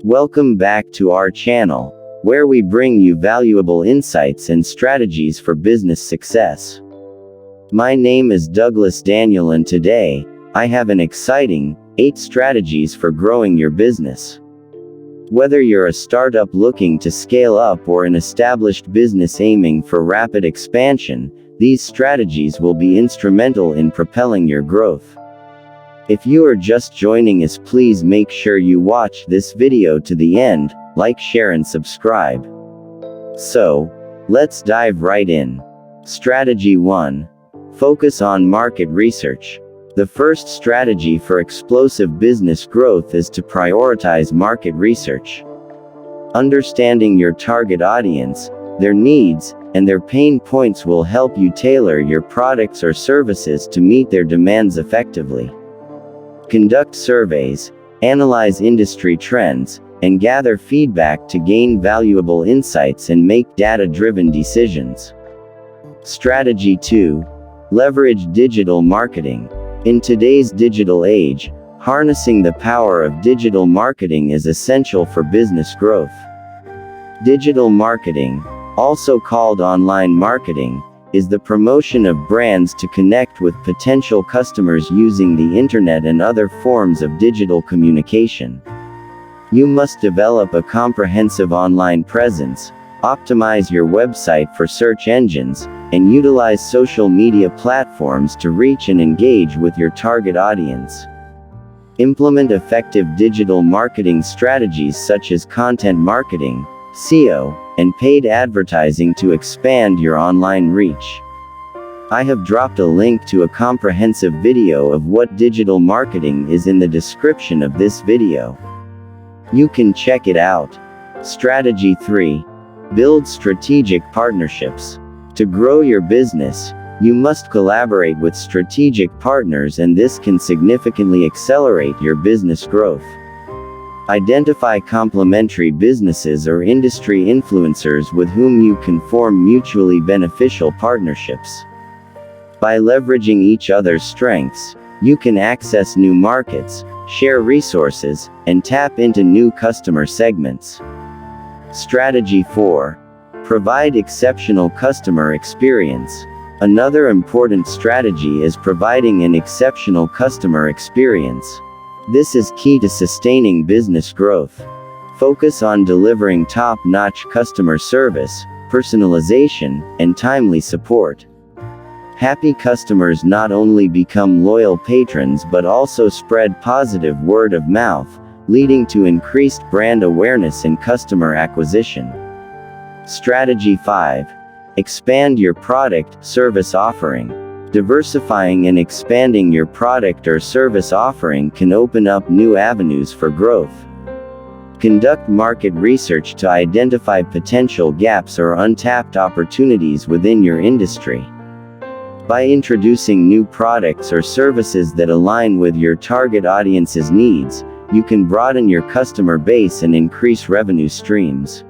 Welcome back to our channel, where we bring you valuable insights and strategies for business success. My name is Douglas Daniel, and today, I have an exciting 8 strategies for growing your business. Whether you're a startup looking to scale up or an established business aiming for rapid expansion, these strategies will be instrumental in propelling your growth. If you are just joining us, please make sure you watch this video to the end, like, share and subscribe. So, let's dive right in. Strategy 1. Focus on market research. The first strategy for explosive business growth is to prioritize market research. Understanding your target audience, their needs, and their pain points will help you tailor your products or services to meet their demands effectively. Conduct surveys, analyze industry trends, and gather feedback to gain valuable insights and make data-driven decisions. Strategy 2. Leverage digital marketing. In today's digital age, harnessing the power of digital marketing is essential for business growth. Digital marketing, also called online marketing, is the promotion of brands to connect with potential customers using the internet and other forms of digital communication. You must develop a comprehensive online presence, optimize your website for search engines, and utilize social media platforms to reach and engage with your target audience. Implement effective digital marketing strategies such as content marketing, SEO, and paid advertising to expand your online reach. I have dropped a link to a comprehensive video of what digital marketing is in the description of this video. You can check it out. Strategy 3. Build strategic partnerships. To grow your business, you must collaborate with strategic partners, and this can significantly accelerate your business growth. Identify complementary businesses or industry influencers with whom you can form mutually beneficial partnerships. By leveraging each other's strengths, you can access new markets, share resources, and tap into new customer segments. Strategy 4. Provide exceptional customer experience. Another important strategy is providing an exceptional customer experience. This is key to sustaining business growth. Focus on delivering top-notch customer service, personalization, and timely support. Happy customers not only become loyal patrons but also spread positive word of mouth, leading to increased brand awareness and customer acquisition. Strategy 5. Expand your product, service offering. Diversifying and expanding your product or service offering can open up new avenues for growth. Conduct market research to identify potential gaps or untapped opportunities within your industry. By introducing new products or services that align with your target audience's needs, you can broaden your customer base and increase revenue streams.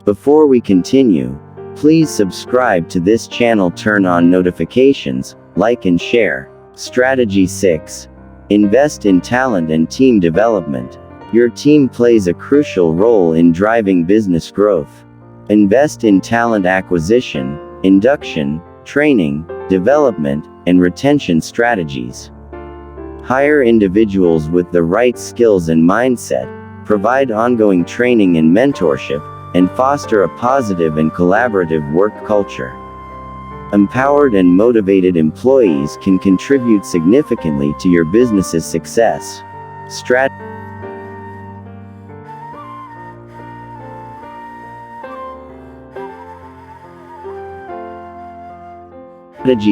Before we continue, please subscribe to this channel, turn on notifications, like and share. Strategy 6. Invest in talent and team development. Your team plays a crucial role in driving business growth. Invest in talent acquisition, induction, training, development, and retention strategies. Hire individuals with the right skills and mindset, provide ongoing training and mentorship, and foster a positive and collaborative work culture. Empowered and motivated employees can contribute significantly to your business's success. Strategy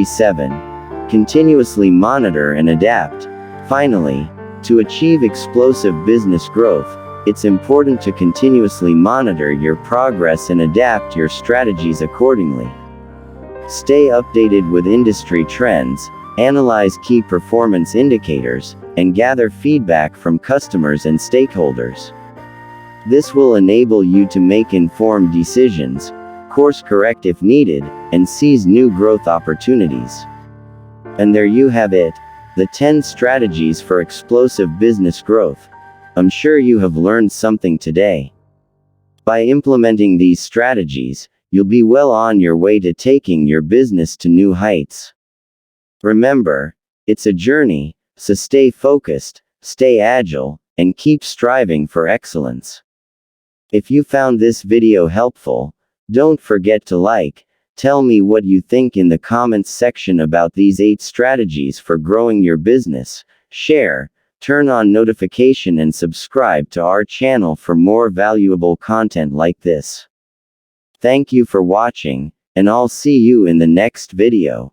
7. Continuously monitor and adapt. Finally, to achieve explosive business growth, it's important to continuously monitor your progress and adapt your strategies accordingly. Stay updated with industry trends, analyze key performance indicators, and gather feedback from customers and stakeholders. This will enable you to make informed decisions, course correct if needed, and seize new growth opportunities. And there you have it, the 10 strategies for explosive business growth. I'm sure you have learned something today. By implementing these strategies, you'll be well on your way to taking your business to new heights. Remember, it's a journey, so stay focused, stay agile, and keep striving for excellence. If you found this video helpful, don't forget to like. Tell me what you think in the comments section about these 8 strategies for growing your business. Share, turn on notification and subscribe to our channel for more valuable content like this. Thank you for watching, and I'll see you in the next video.